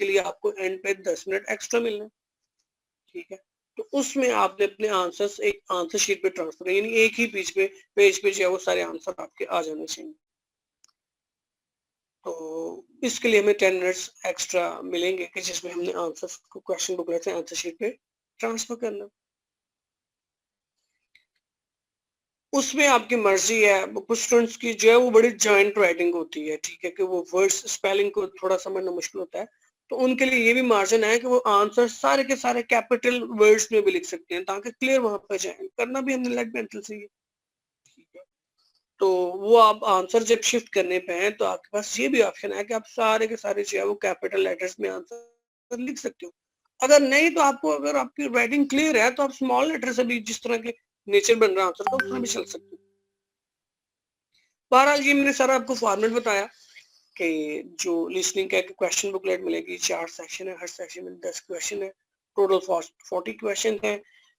उसके लिए आपको एंड पे 10 मिनट एक्स्ट्रा मिलना है, ठीक है। तो उसमें आपने अपने आंसर्स एक आंसर शीट पे ट्रांसफर, यानी एक ही पेज पे जो है वो सारे आंसर आपके आ जाने चाहिए। तो इसके लिए हमें 10 मिनट्स एक्स्ट्रा मिलेंगे कि जिसमें हमने आंसर्स को क्वेश्चन बुकलेट से आंसर शीट पे ट्रांसफर करना। उसमें आपकी मर्जी है, कुछ स्टूडेंट्स की जो है वो बड़ी जॉइंट राइटिंग होती है, ठीक है, कि वो वर्ड्स स्पेलिंग को थोड़ा समझना मुश्किल होता है, तो उनके लिए ये भी मार्जिन है कि वो आंसर सारे के सारे कैपिटल वर्ड्स में भी लिख सकते हैं ताकि क्लियर वहां पर जाए। करना भी हमने लेड पेंसिल से ही है, ठीक है। तो वो आप आंसर जब शिफ्ट करने पे हैं तो आपके पास ये भी ऑप्शन है कि आप सारे के सारे जो है वो कैपिटल लेटर्स में आंसर लिख सकते हो। अगर नहीं तो आपको, अगर आपकी राइटिंग क्लियर है तो आप स्मॉल लेटर से भी जिस तरह के नेचर बन रहा है आंसर का उस तरह भी चल सकते हो। बहरहाल ये मैंने सारा आपको फॉर्मेट बताया कि जो लिसनिंग का क्वेश्चन बुकलेट मिलेगी, 4 सेक्शन है, हर सेक्शन में 10 क्वेश्चन है, टोटल 40 क्वेश्चन है।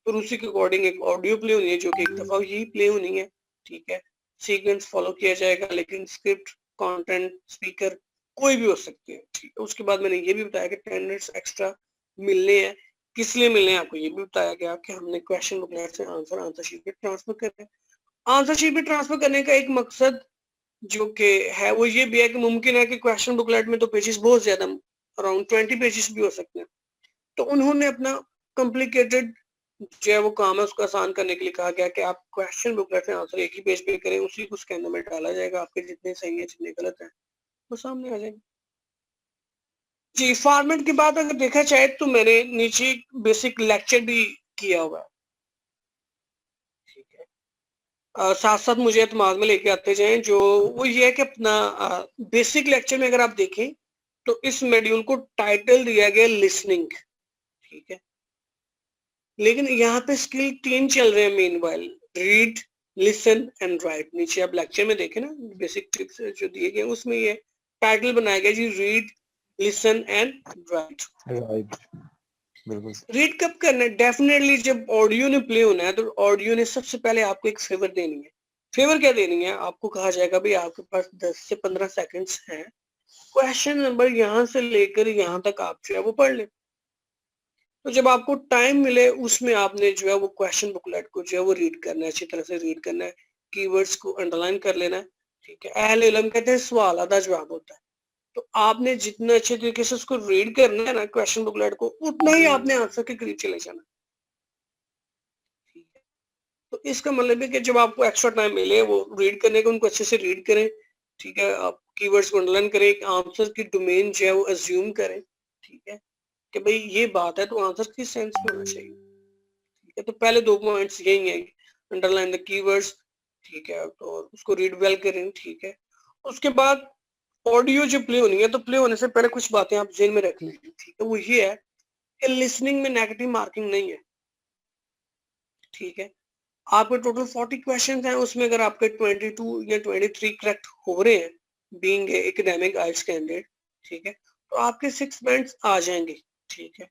फिर उसी के अकॉर्डिंग एक ऑडियो प्ले होनी है जो कि एक दफा ही प्ले होनी है, ठीक है। सीक्वेंस फॉलो किया जाएगा, लेकिन स्क्रिप्ट, कंटेंट, स्पीकर कोई भी हो सकती है, ठीक है। उसके बाद मैंने ये भी बताया कि 10 मिनट्स एक्स्ट्रा मिलने हैं। किस लिए मिलने हैं आपको ये भी बताया गया कि हमने क्वेश्चन बुकलेट से आंसर शीट पे ट्रांसफर करना है। आंसर शीट पे ट्रांसफर करने का एक मकसद जो कि है वो ये भी है कि मुमकिन है कि क्वेश्चन बुकलेट में तो पेजेस बहुत ज्यादा, अराउंड 20 पेजेस भी हो सकते हैं, तो उन्होंने अपना कॉम्प्लिकेटेड जो है वो काम है उसको आसान करने के लिए कहा गया कि आप क्वेश्चन बुकलेट में आंसर एक ही पेज पे करें, उसी को उसके अंदर में डाला जाएगा, आपके जितने सही है जितने गलत है वो सामने आ जाएंगे। जी, फॉर्मेट की बात अगर देखा जाए तो मैंने नीचे बेसिक लेक्चर भी किया हुआ है, ठीक है। साथ साथ मुझे दिमाग में लेके आते जाएं जो वो ये है कि अपना बेसिक लेक्चर में अगर आप देखें तो इस मॉड्यूल को टाइटल दिया गया लिसनिंग, ठीक है। लेकिन यहाँ पे स्किल 3 चल रहे हैं main while, read, listen and right. नीचे आप लेक्चर में देखें ना, बेसिक टिप्स जो दिए गए उसमें ये टाइटल बनाया गया जी, read, listen and write. Right, बिल्कुल। रीड कब करना है? डेफिनेटली जब ऑडियो ने प्ले होना है तो ऑडियो ने सबसे पहले आपको एक फेवर देनी है। फेवर क्या देनी है? आपको कहा जाएगा भाई आपके पास 10 से 15 सेकंड्स हैं, क्वेश्चन नंबर यहाँ से लेकर यहाँ तक आप जो है वो पढ़ लें। तो जब आपको टाइम मिले उसमें आपने जो है वो क्वेश्चन बुकलेट को जो है वो रीड करना है, अच्छी तरह से रीड करना है, कीवर्ड्स को अंडरलाइन कर लेना है, ठीक है। अहले इल्म कहते हैं सवाल आधा जवाब होता है, तो आपने जितना अच्छे तरीके से उसको रीड करना है ना क्वेश्चन बुकलेट को, उतना ही आपने आंसर के करीब चले जाना, ठीक है। तो इसका मतलब है कि जब आपको एक्स्ट्रा टाइम मिले वो रीड करने को, उनको अच्छे से रीड करें, ठीक है। आप कीवर्ड्स को अंडरलाइन करें, आंसर की डोमेन जो है वो अज्यूम करें, ठीक है, कि भाई ये बात है तो आंसर किस सेंस में होना चाहिए, ठीक है। तो पहले 2 पॉइंट्स यही है, अंडरलाइन द कीवर्ड्स, ठीक है, तो उसको रीड वेल करें, ठीक है। उसके बाद ऑडियो जो प्ले होनी है तो प्ले होने से पहले कुछ बातें आप जेल में रख लें, ठीक है। वो ये है कि लिसनिंग में नेगेटिव मार्किंग नहीं है, ठीक है। आपके टोटल 40 क्वेश्चन हैं, उसमें अगर आपके 22 या 23 करेक्ट हो रहे हैं बीइंग एकेडमिक आइल्स कैंडिडेट, ठीक है, तो आपके 6 बैंड्स आ जाएंगे, ठीक है।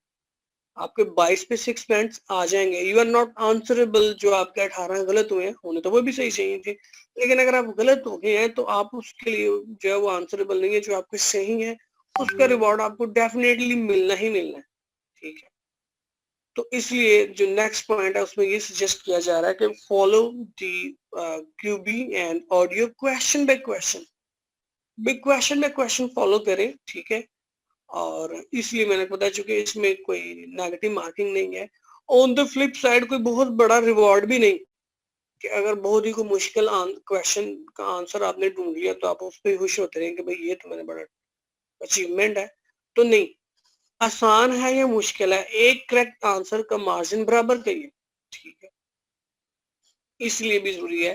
आपके 22 पे 6 बैंड्स आ जाएंगे। यू आर नॉट आंसरेबल, जो आपके 18 गलत हुए हैं, होने तो वो भी सही चाहिए थे, लेकिन अगर आप गलत हो गए हैं तो आप उसके लिए जो है वो आंसरेबल नहीं है। जो आपके सही है उसका रिवॉर्ड आपको डेफिनेटली मिलना ही मिलना है, ठीक है। तो इसलिए जो नेक्स्ट पॉइंट है उसमें ये सजेस्ट किया जा रहा है कि follow the QB and audio question by question, big question by question follow करें, ठीक है। और इसलिए मैंने बता चुके इसमें कोई नेगेटिव मार्किंग नहीं है। ऑन द फ्लिप साइड कोई बहुत बड़ा रिवॉर्ड भी नहीं कि अगर बहुत ही कोई मुश्किल क्वेश्चन का आंसर आपने ढूंढ लिया तो आप उस पर खुश होते रहें कि भाई ये तो मैंने बड़ा अचीवमेंट है, तो नहीं। आसान है या मुश्किल है, एक करेक्ट आंसर का मार्जिन बराबर का ही है, ठीक है। इसलिए भी जरूरी है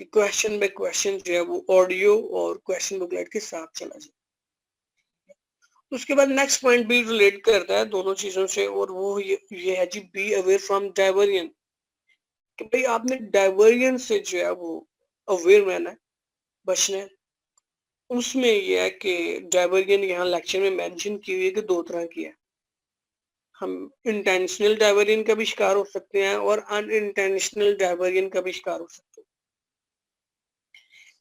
कि क्वेश्चन बाय क्वेश्चन जो है वो ऑडियो और क्वेश्चन बुकलेट के साथ चला जाए। उसके बाद नेक्स्ट पॉइंट भी रिलेट करता है दोनों चीजों से, और वो ये है जी, बी अवेयर फ्रॉम डाइवर्जन, कि भाई आपने डाइवर्जन से जो है वो अवेयर रहना है, बचना है। उसमें ये है कि डाइवर्जन यहाँ लेक्चर में मेंशन की हुई है कि 2 तरह की है। हम इंटेंशनल डाइवर्जन का भी शिकार हो सकते हैं और अनइंटेंशनल डाइवर्जन का भी शिकार हो सकते हैं।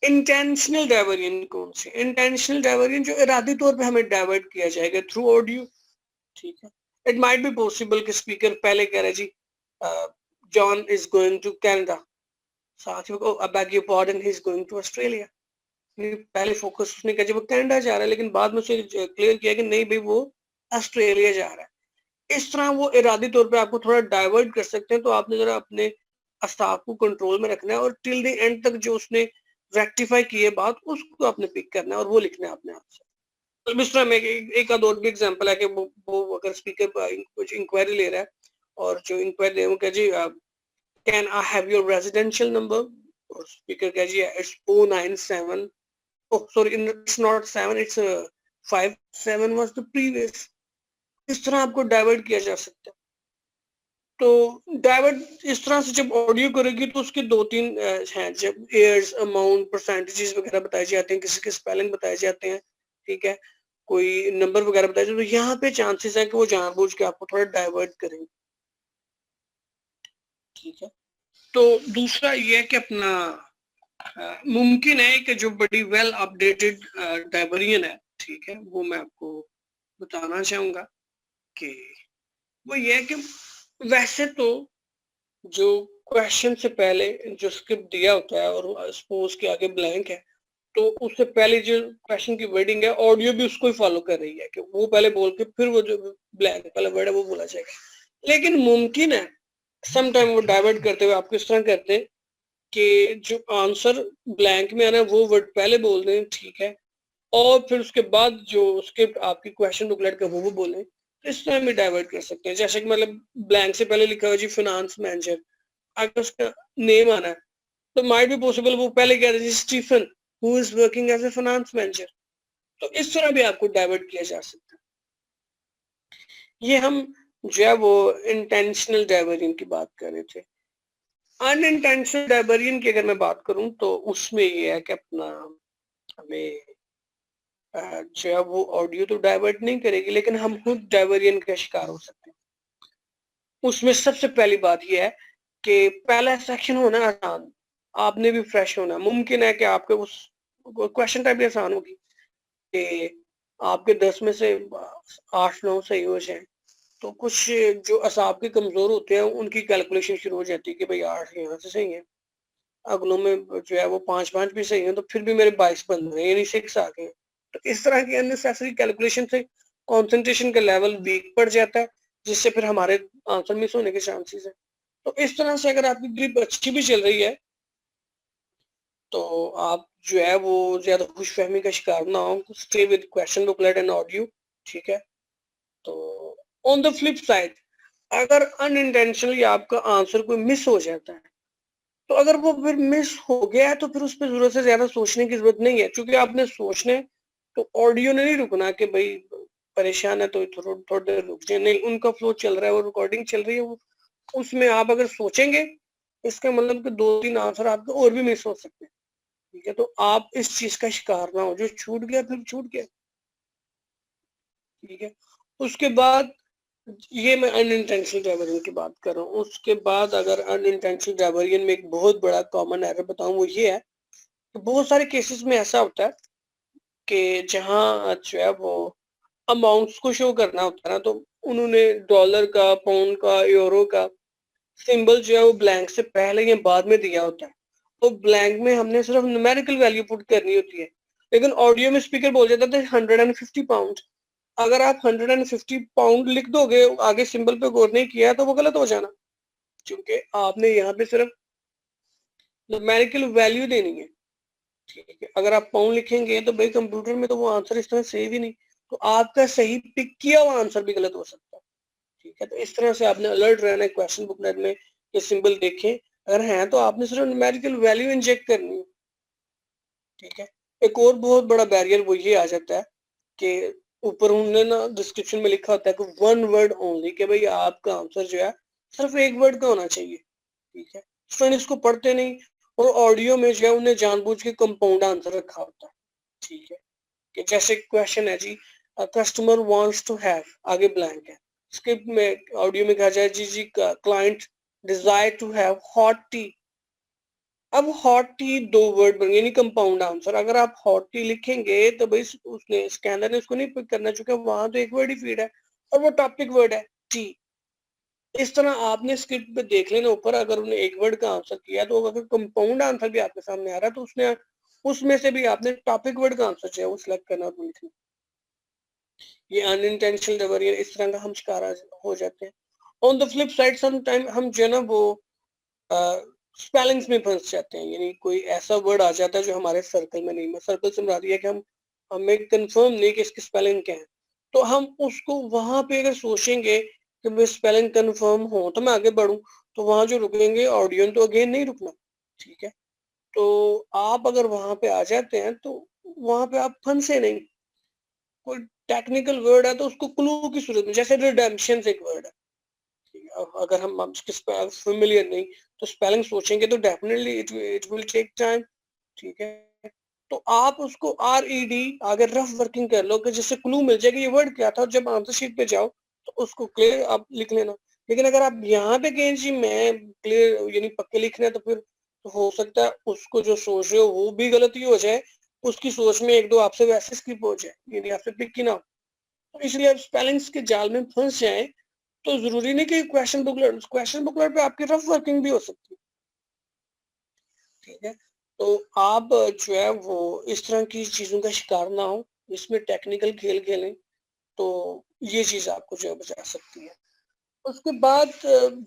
इंटेंशनल डाइवर्जन कौन से? इंटेंशनल डाइवर्जन जो इरादी तौर पे हमें डाइवर्ट किया जाएगा थ्रू ऑडियो, ठीक है। इट माइट बी पॉसिबल कि स्पीकर पहले कह रहे जी John is going to Canada, साथियों को I beg your pardon he is going to Australia. पहले फोकस उसने किया जब वो कनाडा जा रहा है, लेकिन बाद में उसे क्लियर किया कि नहीं भाई वो ऑस्ट्रेलिया जा रहा है। इस तरह वो इरादी तौर पे आपको थोड़ा डाइवर्ट कर सकते हैं, तो आपने जरा अपने अस्ताफ को कंट्रोल में रखना है और टिल द एंड तक जो उसने रेक्टिफाई की है बात उसको आपने पिक करना है और वो लिखना है अपने आप से। तो इस तरह में एक आध और भी एग्जांपल है कि वो अगर स्पीकर कुछ इंक्वायरी ले रहा है और जो इंक्वायरी दे वो कह जी can I have your residential number, और स्पीकर कह जी it's 097, oh sorry, it's not 7, it's 5, 7 was the previous। इस तरह आपको डाइवर्ट किया जा सकता है। तो डाइवर्ट इस तरह से जब ऑडियो करेगी तो उसके दो तीन हैं, जब एयर्स अमाउंट परसेंटेजेस वगैरह बताए जाते हैं, किसी के स्पेलिंग बताए जाते हैं, ठीक है, कोई नंबर वगैरह बताए जाते हैं, तो यहाँ पे चांसेस है कि वो जानबूझ के आपको थोड़ा डाइवर्ट करेंगे। ठीक है। तो दूसरा ये है कि अपना मुमकिन है कि जो बड़ी वेल अपडेटेड डाइवरियन है, ठीक है, वो मैं आपको बताना चाहूंगा कि वो ये है कि वैसे तो जो क्वेश्चन से पहले जो स्क्रिप्ट दिया होता है और सपोज के आगे ब्लैंक है, तो उससे पहले जो क्वेश्चन की वर्डिंग है ऑडियो भी उसको ही फॉलो कर रही है कि वो पहले बोल के फिर वो जो ब्लैंक वाला वर्ड है वो बोला जाएगा। लेकिन मुमकिन है समटाइम वो डाइवर्ट करते हुए आपको इस तरह करते हैं कि जो आंसर ब्लैंक में आना है वो वर्ड पहले बोल दें, ठीक है, और फिर उसके बाद जो स्क्रिप्ट आपकी क्वेश्चन बुकलेट का वो बोलें। तो इस तरह भी डाइवर्ट कर सकते हैं। जैसे कि मतलब ब्लैंक से पहले लिखा हुआ जी फाइनेंस मैनेजर, अगर उसका नेम आना है तो माइट बी पॉसिबल वो पहले कह रहे Stephen who is working as a finance manager. तो इस तरह भी आपको डाइवर्ट किया जा सकता है। ये हम जो है वो इंटेंशनल डाइवर्जन की बात कर रहे थे। अनइंटेंशनल डाइवर्जन की अगर मैं बात करूं तो उसमें ये है कि अपना हमें जो है वो ऑडियो तो डाइवर्ट नहीं करेगी, लेकिन हम खुद डाइवर्जन का शिकार हो सकते हैं। उसमें सबसे पहली बात यह है कि पहला सेक्शन होना आसान, आपने भी फ्रेश होना। मुमकिन है कि आपके उस क्वेश्चन टाइप भी आसान होगी कि आपके 10 में से 8-9 सही हो जाए, तो कुछ जो असाब के कमजोर होते हैं उनकी कैलकुलेशन शुरू हो जाती है कि भाई 8 यहाँ से सही है, अगलों में जो है वो 5-5 भी सही है, तो फिर भी मेरे 22 बन रहे हैं यानी 6 आ गए। तो इस तरह की अननेसेसरी कैलकुलेशन से कंसंट्रेशन का लेवल वीक पड़ जाता है, जिससे फिर हमारे आंसर मिस होने के चांसेस है। तो इस तरह से अगर आपकी ग्रिप अच्छी भी चल रही है तो आप जो है वो ज्यादा खुशफहमी का शिकार ना हो, stay with question booklet and audio, ठीक है। तो ऑन द फ्लिप साइड अगर अनइंटेंशनली आपका आंसर कोई मिस हो जाता है, तो अगर वो फिर मिस हो गया है तो फिर उस पर जरूरत से ज्यादा सोचने की जरूरत नहीं है, क्योंकि आपने सोचने तो ऑडियो ने नहीं रुकना कि भाई परेशान है तो थोड़ी देर रुक जाए, नहीं, उनका फ्लो चल रहा है, वो रिकॉर्डिंग चल रही है, वो उसमें आप अगर सोचेंगे इसका मतलब कि 2-3 आंसर आपके और भी मिस हो सकते हैं। ठीक है, तो आप इस चीज का शिकार ना हो, जो छूट गया फिर छूट गया। ठीक है। उसके बाद ये मैं अनइंटेंशनल डाइवर्जन की बात कर रहा हूँ। उसके बाद अगर अनइंटेंशनल डाइवर्जन में एक बहुत बड़ा कॉमन एरर बताऊं वो ये है कि बहुत सारे केसेस में ऐसा होता है कि जहाँ जो है वो अमाउंट्स को शो करना होता है ना, तो उन्होंने डॉलर का, पाउंड का, यूरो का सिंबल जो है वो ब्लैंक से पहले या बाद में दिया होता है, तो ब्लैंक में हमने सिर्फ न्यूमेरिकल वैल्यू पुट करनी होती है। लेकिन ऑडियो में स्पीकर बोल जाता था 150 पाउंड। अगर आप 150 पाउंड लिख दोगे आगे सिंबल पे गौर नहीं किया तो वो गलत हो जाना, क्योंकि आपने यहाँ पे सिर्फ न्यूमेरिकल वैल्यू देनी है। ठीक है, अगर आप पाउंड लिखेंगे तो भाई कंप्यूटर में तो वो आंसर इस तरह सेव ही नहीं, तो आपका सही पिक किया हुआ आंसर भी गलत हो सकता है। ठीक है, तो इस तरह से आपने अलर्ट रहना है क्वेश्चन बुकलेट में, ये सिंबल देखें, अगर हैं तो आपने सिर्फ न्यूमेरिकल वैल्यू इंजेक्ट करनी है। ठीक है। एक और बहुत बड़ा बैरियर वो ये आ जाता है कि ऊपर उन्होंने ना डिस्क्रिप्शन में लिखा होता है कि 1 वर्ड ओनली, कि भाई आपका आंसर जो है सिर्फ 1 वर्ड का होना चाहिए। ठीक है, स्टूडेंट इसको पढ़ते नहीं और ऑडियो में जो है उन्हें जानबूझ के कंपाउंड आंसर रखा होता है। ठीक है, कि जैसे क्वेश्चन है जी कस्टमर वांट्स टू हैव, आगे ब्लैंक है, स्क्रिप्ट में ऑडियो में कहा जाए जी जी client desire to have hot tea. अब हॉट टी 2 वर्ड बन यानी कंपाउंड आंसर। अगर आप हॉट टी लिखेंगे तो भाई उसने स्कैनर ने उसको नहीं पिक करना, चुका वहां तो 1 वर्ड ही फीड है, और वो टॉपिक वर्ड है टी। इस तरह आपने स्क्रिप्ट पे देख लेना ऊपर, अगर उन्हें एक वर्ड का आंसर किया तो अगर कंपाउंड आंसर भी आपके सामने आ रहा है तो उसने उसमें से भी आपने टॉपिक वर्ड का आंसर जो है वो सिलेक्ट करना और लिखना। ये अनइंटेंशनल रबर इस तरह का हम शिकार हो जाते हैं। On the flip side some time हम जो है ना वो स्पेलिंग्स में फंस जाते हैं, यानी कोई ऐसा वर्ड आ जाता है जो हमारे सर्कल में नहीं है। सर्कल से मुराद ये है कि हम हमें कंफर्म नहीं कि इसकी स्पेलिंग क्या है, तो हम उसको वहां पे अगर सोचेंगे कि मैं स्पेलिंग कंफर्म हो तो मैं आगे बढ़ूं, तो वहां जो रुकेंगे ऑडियो तो अगेन नहीं रुकना। ठीक है, तो आप अगर वहां पे आ जाते हैं तो वहां पे आप फंसे नहीं। कोई टेक्निकल वर्ड है तो उसको क्लू की सूरत में, जैसे रिडेम्पशन एक वर्ड है, ठीक है, अगर हम उसके फेमिलियर नहीं तो स्पेलिंग सोचेंगे तो definitely it will take time. ठीक है, तो आप उसको RED आगे रफ वर्किंग कर लो कि जिससे क्लू मिल जाएगा ये वर्ड क्या था, और जब आंसर शीट पे जाओ तो उसको क्लियर आप लिख लेना। लेकिन अगर आप यहाँ पे कहें जी मैं क्लियर यानी पक्के लिखना है, तो फिर तो हो सकता है उसको जो सोच रहे हो वो भी गलती हो जाए, उसकी सोच में एक दो आपसे वैसे स्किप हो जाए, यानी आपसे पिक ही ना हो। तो इसलिए आप स्पेलिंग्स के जाल में फंस जाए तो जरूरी नहीं कि क्वेश्चन बुकलेट पे आपकी रफ वर्किंग भी हो सकती है। ठीक है, तो आप जो है वो इस तरह की चीजों का शिकार ना हो, इसमें टेक्निकल खेल खेलें तो ये चीज आपको जो है बचा सकती है। उसके बाद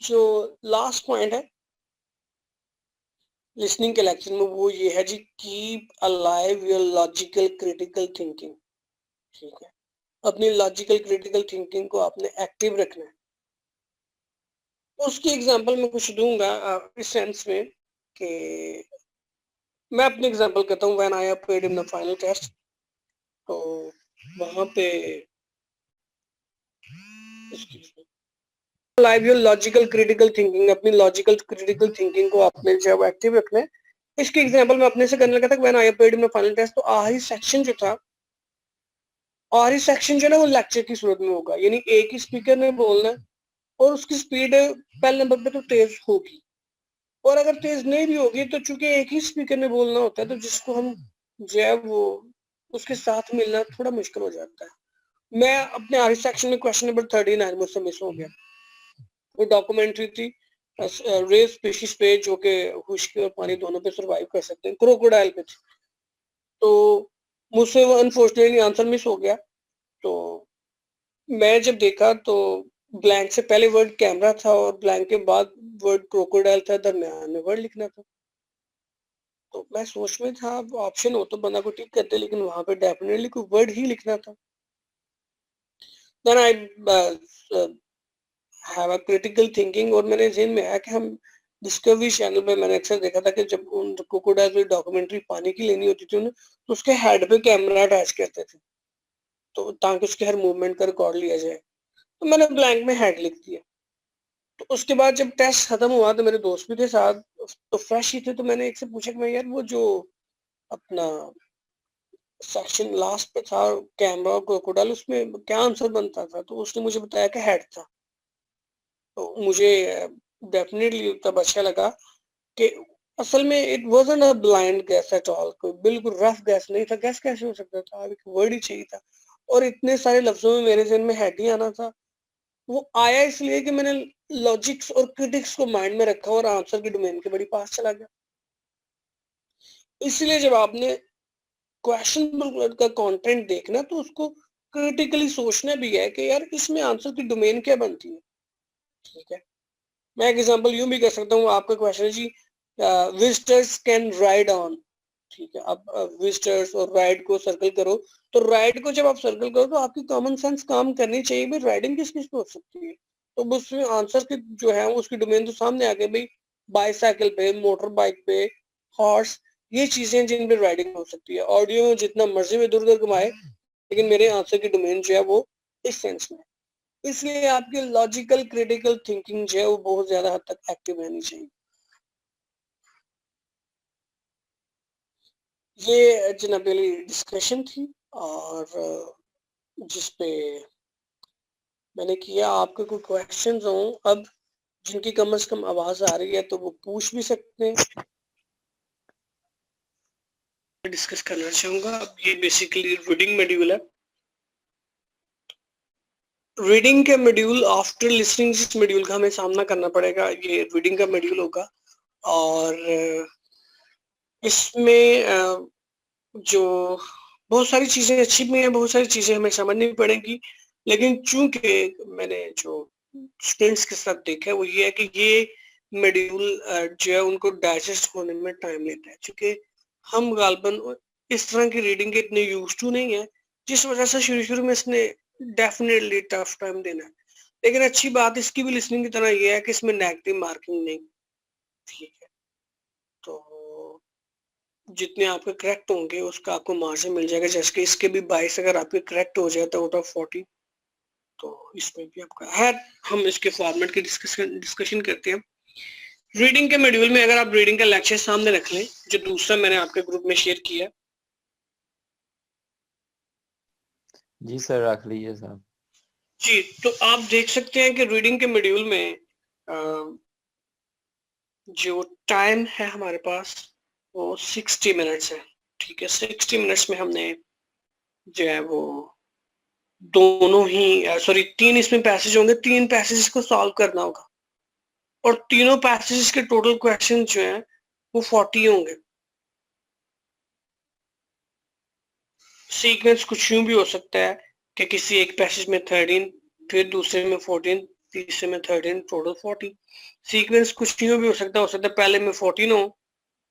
जो लास्ट पॉइंट है लिसनिंग के लेक्चर में वो ये है जी, keep alive your logical critical thinking. ठीक है, अपनी लॉजिकल क्रिटिकल थिंकिंग को आपने एक्टिव रखना है। उसकी एग्जांपल मैं कुछ दूंगा इस सेंस में कि मैं अपनी एग्जांपल करता हूँ when I appeared in the final test. तो वहां पे live your logical critical thinking, अपनी लॉजिकल क्रिटिकल थिंकिंग को आपने जब एक्टिव रखना है। इसकी एग्जांपल मैं अपने से करने लगा था when I appeared in the final test. तो आखिरी सेक्शन जो था, आखिरी सेक्शन जो है ना वो लेक्चर की सूरत में होगा, यानी एक ही स्पीकर ने बोलना है और उसकी स्पीड पहले नंबर पे तो तेज होगी, और अगर तेज नहीं भी होगी तो चूंकि एक ही स्पीकर ने बोलना होता है तो जिसको हम जो है वो उसके साथ मिलना थोड़ा मुश्किल हो जाता है। मैं अपने आखिरी सेक्शन में क्वेश्चन नंबर 39 मुझसे मिस हो गया। वो डॉक्यूमेंट्री थी रेयर स्पीशीज पे जो कि खुश्की और पानी दोनों पे सरवाइव कर सकते हैं, क्रोकोडाइल पे थी। तो मुझसे वो अनफॉर्चुनेटली आंसर मिस हो गया। तो मैं जब देखा तो ब्लैंक से पहले वर्ड कैमरा था और ब्लैंक के बाद वर्ड क्रोकोडाइल था, दरम्यान में वर्ड लिखना था। तो मैं सोच में था ऑप्शन हो तो बंदा को टिक करते, लेकिन वहां पे डेफिनेटली कोई वर्ड ही लिखना था। Then I have a critical thinking, और मेरे ज़हन में आया कि हम डिस्कवरी चैनल पे मैंने अक्सर देखा था कि जब उन क्रोकोडाइल की डॉक्यूमेंट्री पानी की लेनी होती थी उन्हें, तो उसके हेड पे कैमरा अटैच करते थे, तो ताकि उसके हर मूवमेंट का रिकॉर्ड लिया जाए। तो मैंने ब्लैंक में हेड लिख दिया। तो उसके बाद जब टेस्ट खत्म हुआ तो मेरे दोस्त भी थे साथ, तो फ्रेश ही थे, तो मैंने एक से पूछा कि मैं यार वो जो अपना सेक्शन लास्ट पे था कैमरा और क्रोकोडाइल उसमें क्या आंसर बनता था, तो उसने मुझे बताया कि हेड था। तो मुझे डेफिनेटली तब अच्छा लगा कि असल में it wasn't a blind guess at all, कोई बिल्कुल रफ गेस नहीं था। गेस कैसे हो सकता था, एक वर्ड ही चाहिए था और इतने सारे लफ्जों में मेरे ज़हन में हेड ही आना था। वो आया इसलिए कि मैंने लॉजिक्स और क्रिटिक्स को माइंड में रखा और आंसर की डोमेन के बड़ी पास चला गया। इसलिए जब आपने क्वेश्चन का कंटेंट देखना तो उसको क्रिटिकली सोचना भी है कि यार इसमें आंसर की डोमेन क्या बनती है। ठीक है, मैं एक एग्जांपल यूं भी कर सकता हूँ। आपका क्वेश्चन है जी विजिटर्स कैन राइड ऑन। ठीक है, अब विजिटर्स और राइड को सर्कल करो, तो राइड को जब आप सर्कल करो तो आपकी कॉमन सेंस काम करनी चाहिए भाई, राइडिंग किस किस पे हो सकती है। तो उसमें आंसर की जो है उसकी डोमेन तो सामने आ गई भाई, बाईसाइकिल पे, मोटर बाइक पे, हॉर्स, ये चीजें जिन पे राइडिंग हो सकती है। ऑडियो में जितना मर्जी में इधर उधर घुमाए, लेकिन मेरे आंसर की डोमेन जो है वो इस सेंस में है। इसलिए आपकी लॉजिकल क्रिटिकल थिंकिंग जो है वो बहुत ज्यादा हद तक एक्टिव रहनी चाहिए। ये जनरली डिस्कशन थी, और जिसपे मैंने किया। आपके कोई क्वेश्चंस हो अब जिनकी कम से कम आवाज आ रही है तो वो पूछ भी सकते हैं, डिस्कस करना चाहूंगा। अब ये बेसिकली रीडिंग मॉड्यूल है। रीडिंग के मॉड्यूल आफ्टर लिसनिंग, जिस मॉड्यूल का हमें सामना करना पड़ेगा, ये रीडिंग का मॉड्यूल होगा। और इसमें जो बहुत सारी चीजें अच्छी भी हैं, बहुत सारी चीजें हमें समझनी पड़ेगी। लेकिन चूंकि मैंने जो स्टूडेंट्स के साथ देखा है वो ये है कि ये मॉड्यूल जो है उनको डाइजेस्ट होने में टाइम लेता है, क्योंकि हम गालबन इस तरह की रीडिंग के इतने यूज टू नहीं है, जिस वजह से शुरू शुरू में इसने डेफिनेटली टफ टाइम देना है। लेकिन अच्छी बात इसकी भी लिसनिंग की तरह ये है कि इसमें नेगेटिव मार्किंग नहीं। ठीक है, तो जितने आपके करेक्ट होंगे उसका आपको मार्जिन मिल जाएगा। जैसे कि इसके भी 22 अगर आपके करेक्ट हो जाए तो आउट ऑफ 40, तो इसमें भी आपका है। हम इसके फॉर्मेट की डिस्कशन करते हैं। रीडिंग के मॉड्यूल में अगर आप रीडिंग का लेक्चर सामने रख लें, जो दूसरा मैंने आपके ग्रुप में शेयर किया। जी सर, रख लीजिए साहब। जी, तो आप देख सकते हैं कि रीडिंग के मॉड्यूल में जो टाइम है हमारे पास वो 60 मिनट्स है। ठीक है, 60 मिनट्स में हमने जो है वो दोनों ही सॉरी 3 इसमें पैसेज होंगे, 3 पैसेज को सॉल्व करना होगा। और तीनों पैसेज के टोटल क्वेश्चन जो हैं वो 40 होंगे। सीक्वेंस कुछ यूं भी हो सकता है कि किसी एक पैसेज में 13, फिर दूसरे में 14, तीसरे में 13, टोटल 40। सीक्वेंस कुछ यूं भी हो सकता है पहले में 14 हो,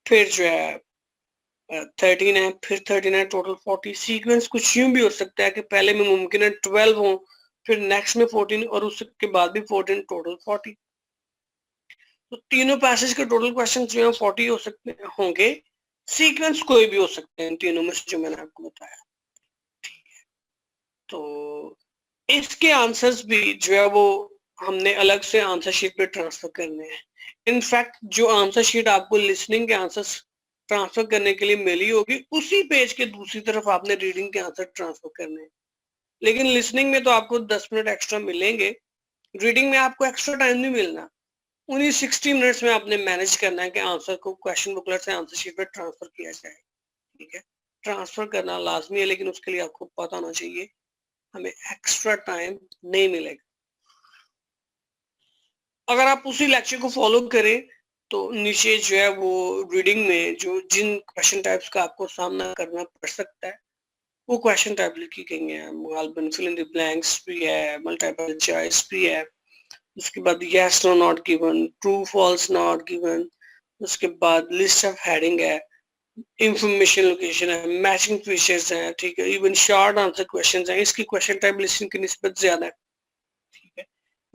फिर जो है 13 है, फिर 13 है, टोटल 40। सीक्वेंस कुछ यूं भी हो सकता है कि पहले में मुमकिन है 12 हो, फिर नेक्स्ट में 14 और उसके बाद भी 14, टोटल 40। तो तीनों पैसेज के टोटल क्वेश्चन जो है 40 हो सकते होंगे। सीक्वेंस कोई भी हो सकते हैं इन तीनों में से जो मैंने आपको बताया। तो इसके आंसर्स भी जो है वो हमने अलग से आंसर शीट पे ट्रांसफर करने हैं। इनफैक्ट जो आंसर शीट आपको लिसनिंग के आंसर्स ट्रांसफर करने के लिए मिली होगी, उसी पेज के दूसरी तरफ आपने रीडिंग के आंसर ट्रांसफर करने हैं। लेकिन लिसनिंग में तो आपको 10 मिनट एक्स्ट्रा मिलेंगे, रीडिंग में आपको एक्स्ट्रा टाइम नहीं मिलना। उन्हीं 60 मिनट्स में आपने मैनेज करना है कि आंसर को क्वेश्चन बुकलेट से आंसर शीट पर ट्रांसफर किया जाए। ठीक है, ट्रांसफर करना लाजमी है, लेकिन उसके लिए आपको पता होना चाहिए हमें एक्स्ट्रा टाइम नहीं मिलेगा। अगर आप उसी लेक्चर को फॉलो करें तो नीचे जो है वो रीडिंग में जो जिन क्वेश्चन टाइप्स का आपको सामना करना पड़ सकता है वो क्वेश्चन टाइप लिखी गई है। गालबन फिल इन द ब्लैंक्स भी है, मल्टीपल चॉइस भी है, उसके बाद yes no not given, true false not given, उसके बाद लिस्ट ऑफ हेडिंग है, इंफॉर्मेशन लोकेशन है, मैचिंग फीचर्स हैं। ठीक है, इवन शॉर्ट आंसर क्वेश्चंस हैं। इसकी क्वेश्चन टाइप लिस्टिंग की निस्बत ज्यादा है। ठीक है,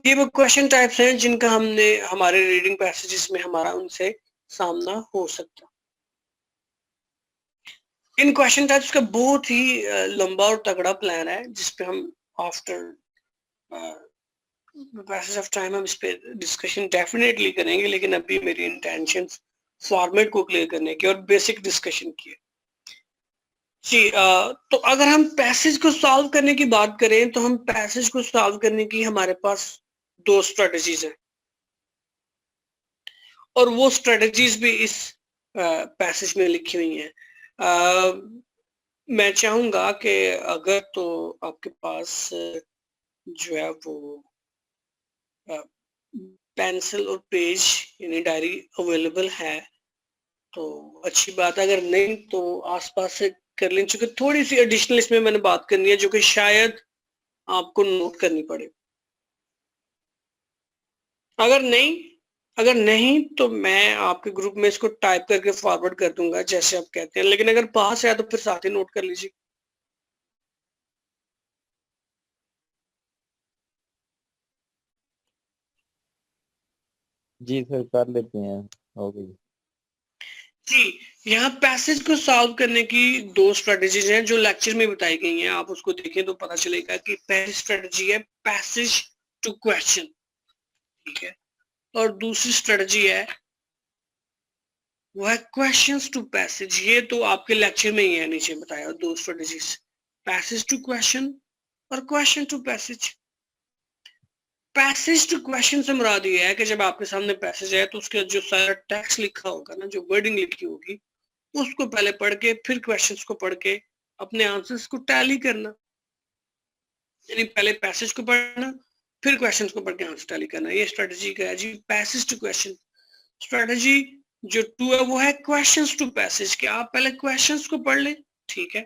ये वो क्वेश्चन टाइप्स हैं जिनका हमने हमारे रीडिंग पैसेजेस में हमारा उनसे सामना हो सकता। इन क्वेश्चन टाइप्स का बहुत ही लंबा और तगड़ा प्लान है जिसपे हम आफ्टर पैसेज ऑफ टाइम हम इस पे डिस्कशन डेफिनेटली करेंगे। लेकिन अभी मेरी इंटेंशन फॉर्मेट को क्लियर करने की और बेसिक डिस्कशन की है। जी, तो अगर हम पैसेज को सॉल्व करने की बात करें तो हम पैसेज को सॉल्व करने की हमारे पास दो स्ट्रेटजीज है, और वो स्ट्रेटजीज भी इस पैसेज में लिखी हुई हैं। मैं चाहूंगा कि अगर तो आपके पास जो है वो पेंसिल और पेज यानी डायरी अवेलेबल है तो अच्छी बात है, अगर नहीं तो आसपास से कर लें, चूंकि थोड़ी सी एडिशनल इसमें मैंने बात करनी है जो कि शायद आपको नोट करनी पड़े। अगर नहीं अगर नहीं तो मैं आपके ग्रुप में इसको टाइप करके फॉरवर्ड कर दूंगा जैसे आप कहते हैं। लेकिन अगर पास है तो फिर साथ ही नोट कर लीजिए। जी सर, कर लेते हैं। हो गई। जी, यहाँ पैसेज को सॉल्व करने की दो स्ट्रेटजीज हैं जो लेक्चर में बताई गई हैं। आप उसको देखें तो पता चलेगा कि पहली स्ट्रेटजी है पैसेज टू क्वेश्चन। ठीक है, और दूसरी स्ट्रेटजी है वो है क्वेश्चंस टू पैसेज। ये तो आपके लेक्चर में ही है नीचे बताया दो स्ट्रेटजीज, पैसेज टू क्वेश्चन और question to passage. Passage to question से मुराद ये है कि जब आपके सामने पैसेज है तो उसके जो सारा टेक्स्ट लिखा होगा ना, जो वर्डिंग लिखी होगी, उसको पहले पढ़ के फिर क्वेश्चंस को पढ़ के अपने आंसर्स को टैली करना। यानी पहले पैसेज को पढ़ना, फिर क्वेश्चंस को पढ़ के आंसर टैली करना, ये स्ट्रेटजी का है जी। पैसेज टू क्वेश्चन स्ट्रेटजी जो 2 है वो है क्वेश्चंस टू पैसेज, कि आप पहले क्वेश्चंस को पढ़ लें, ठीक है,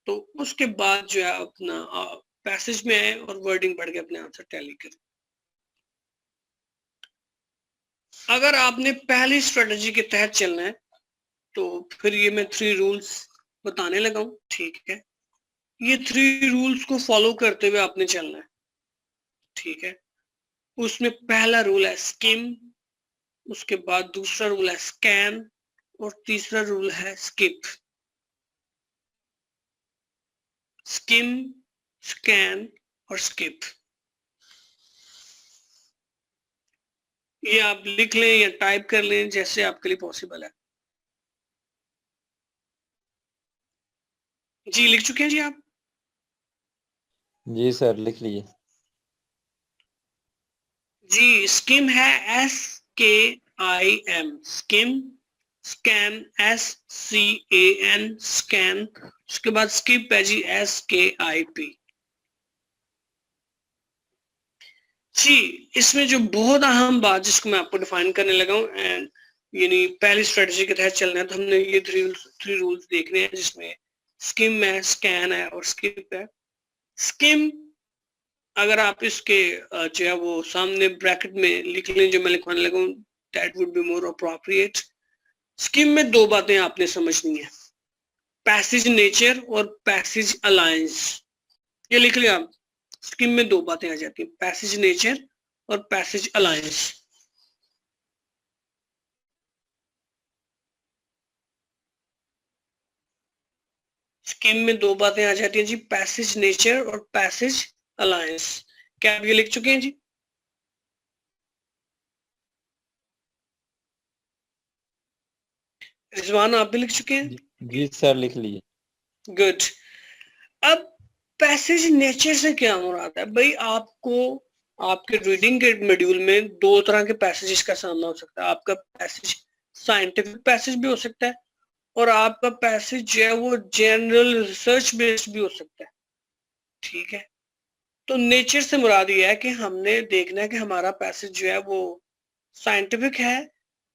तो उसके बाद जो है अपना पैसेज में आए और वर्डिंग पढ़ के अपने आंसर टैली करें। अगर आपने पहली स्ट्रेटजी के तहत चलना है तो फिर ये मैं 3 रूल्स बताने लगा हूं, ठीक है। ये 3 रूल्स को फॉलो करते हुए आपने चलना है, ठीक है। उसमें पहला रूल है स्किम, उसके बाद दूसरा रूल है स्कैन और तीसरा रूल है स्किप। स्किम, स्कैन और स्किप, ये आप लिख लें या टाइप कर लें जैसे आपके लिए पॉसिबल है। जी लिख चुके हैं जी आप? जी सर लिख लीजिए। जी स्किम है SKIM scheme, scan SCAN scan, उसके बाद स्किप है जी SKIP। जी इसमें जो बहुत अहम बात जिसको मैं आपको डिफाइन करने लगा हूँ, एंड यानी पहली स्ट्रेटजी के तहत चलना है तो हमने ये 3 रूल्स देखने हैं, जिसमें स्किम है, स्कैन है और स्किप है। स्किम अगर आप इसके जो है वो सामने ब्रैकेट में लिख लें जो मैं लिखवाने लगा हूँ, that would be more appropriate. Scheme में 2 बातें आपने समझनी है, पैसेज नेचर और पैसेज अलायंस। ये लिख लिया आप, स्किम में 2 बातें आ जाती हैं, पैसेज नेचर और पैसेज अलायंस। स्किम में 2 बातें आ जाती हैं जी, पैसेज नेचर और पैसेज अलायंस। क्या आप ये लिख चुके हैं जी? रिजवान आप भी लिख चुके हैं? जी सर लिख लीजिए। गुड। अब पैसेज नेचर से क्या मुराद है भाई? आपको आपके रीडिंग के मॉड्यूल में 2 तरह के पैसेजेस का सामना हो सकता है। आपका पैसेज साइंटिफिक पैसेज भी हो सकता है और आपका पैसेज जो है वो जनरल रिसर्च बेस्ड भी हो सकता है, ठीक है। तो नेचर से मुराद ये है कि हमने देखना है कि हमारा पैसेज जो है वो साइंटिफिक है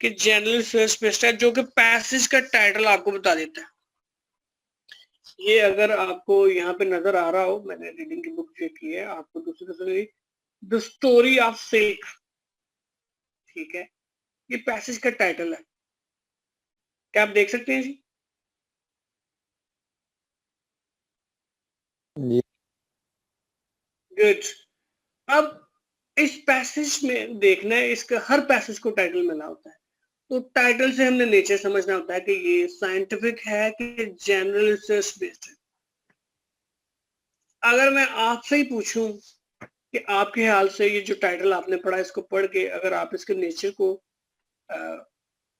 कि जनरल रिसर्च बेस्ड है, जो कि पैसेज का टाइटल आपको बता देता है। ये अगर आपको यहाँ पे नजर आ रहा हो, मैंने रीडिंग की बुक चेक की है, आपको दूसरी द स्टोरी ऑफ सिल्क, ठीक है, ये पैसेज का टाइटल है। क्या आप देख सकते हैं जी? जी गुड। अब इस पैसेज में देखना है, इसका हर पैसेज को टाइटल मिला होता है, तो टाइटल से हमने नेचर समझना होता है कि ये साइंटिफिक है कि जनरल रिसर्च बेस्ड है। अगर मैं आपसे ही पूछूं कि आपके ख्याल से ये जो टाइटल आपने पढ़ा, इसको पढ़ के अगर आप इसके नेचर को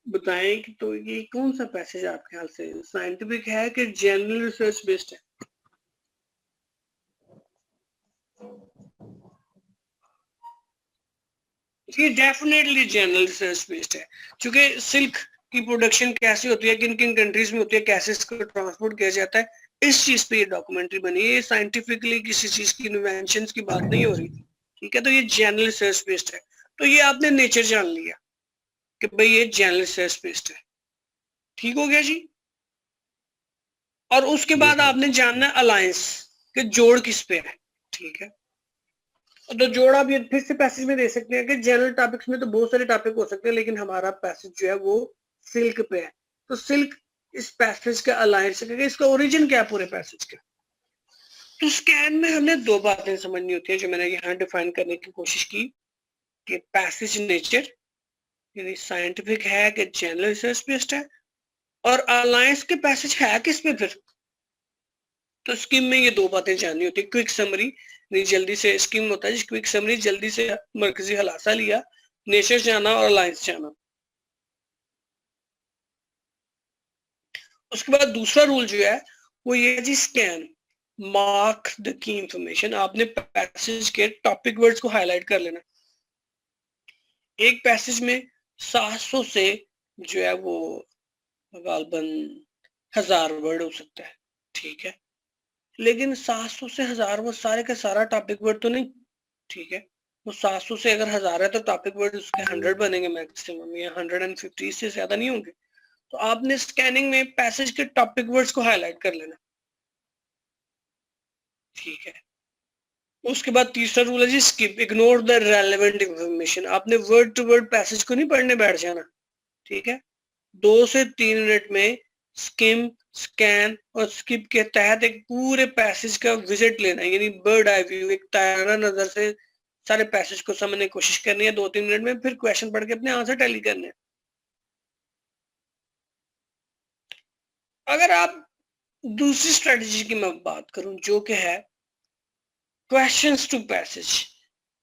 बताएं कि तो ये कौन सा पैसेज आपके ख्याल से साइंटिफिक है कि जनरल रिसर्च बेस्ड है? ये डेफिनेटली जनरल रिसर्च बेस्ड है, क्योंकि सिल्क की प्रोडक्शन कैसी होती है, किन किन कंट्रीज में होती है, कैसे इसको ट्रांसपोर्ट किया जाता है, इस चीज पे ये डॉक्यूमेंट्री बनी है। ये साइंटिफिकली किसी चीज की इन्वेंशन की बात नहीं हो रही, ठीक है। तो ये जनरल रिसर्च बेस्ड है। तो ये आपने नेचर जान लिया कि भाई ये जनरल रिसर्च बेस्ड है, ठीक हो गया जी। और उसके जी बाद सर। आपने जानना है अलायंस कि जोड़ किस पे है, ठीक है। तो जोड़ा भी फिर से पैसेज में दे सकते हैं कि जनरल टॉपिक्स में तो बहुत सारे टॉपिक हो सकते हैं, लेकिन हमारा पैसेज जो है वो सिल्क पे है, तो सिल्क इस पैसेज का अलायंस है, इसका ओरिजिन क्या है पूरे पैसेज का। तो स्कैन में हमने 2 बातें समझनी होती है जो मैंने यहाँ डिफाइन करने की कोशिश की, कि पैसेज नेचर यानी साइंटिफिक है कि जनरल रिसर्च बेस्ड है, और अलायंस के पैसेज है किस पे फिर। तो स्कीम में ये 2 बातें जाननी होती है, क्विक समरी, जल्दी से स्कीम होता है जिस क्विक समरी, जल्दी से मरकजी खुलासा लिया, नेचर जाना और अलायंस जाना। उसके बाद दूसरा रूल जो है वो ये है जी scan, mark the key information. आपने पैसेज के टॉपिक वर्ड्स को हाईलाइट कर लेना। एक पैसेज में 700 से जो है वो गालबन 1000 वर्ड हो सकता है, ठीक है। लेकिन 700 से 1000 वो सारे का सारा टॉपिक वर्ड तो नहीं, ठीक है। वो 700 से अगर 1000 है तो टॉपिक वर्ड उसके 100 बनेंगे मैक्सिमम, या 150 से ज्यादा नहीं होंगे। तो आपने स्कैनिंग में पैसेज के टॉपिक वर्ड्स को हाईलाइट कर लेना, ठीक है। उसके बाद तीसरा रूल है जी skip, ignore the relevant information. आपने वर्ड टू वर्ड पैसेज को नहीं पढ़ने बैठ जाना, ठीक है। 2 से 3 मिनट में स्किम, स्कैन और स्किप के तहत एक पूरे पैसेज का विजिट लेना है, यानी बर्ड आई व्यू, एक ताराना नजर से सारे पैसेज को समझने की कोशिश करनी है 2-3 मिनट में, फिर क्वेश्चन पढ़ के अपने आंसर टैली करने हैं। अगर आप दूसरी स्ट्रेटजी की मैं बात करूं जो कि है क्वेश्चंस टू पैसेज,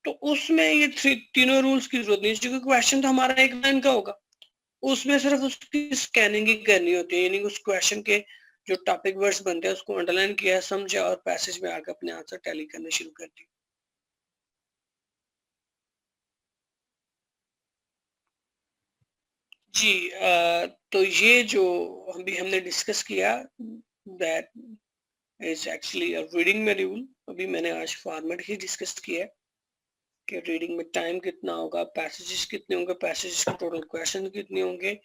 तो उसमें ये तीनों रूल्स की जरूरत नहीं, क्योंकि क्वेश्चन तो हमारा एक लाइन का होगा, उसमें सिर्फ उसकी स्कैनिंग ही करनी होती है, यानी उस क्वेश्चन के जो टॉपिक वर्ड्स बनते हैं उसको अंडरलाइन किया, समझा और पैसेज में आकर अपने आंसर टैली करने शुरू कर दी। जी तो ये जो अभी हमने डिस्कस किया that is actually a reading में रूल। अभी मैंने आज फॉर्मेट ही डिस्कस किया है कि रीडिंग में टाइम कितना होगा, पैसेजेस कितने होंगे, पैसेजेस के टोटल क्वेश्चन कितने होंगे,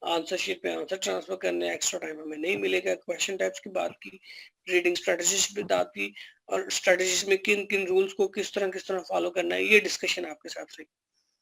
आंसर शीट में आंसर ट्रांसफर करने एक्स्ट्रा टाइम हमें नहीं मिलेगा, क्वेश्चन टाइप्स की बात की, रीडिंग स्ट्रेटजीज भी बात की, और स्ट्रेटजीज में किन किन रूल्स को किस तरह फॉलो करना है, ये डिस्कशन आपके साथ रही।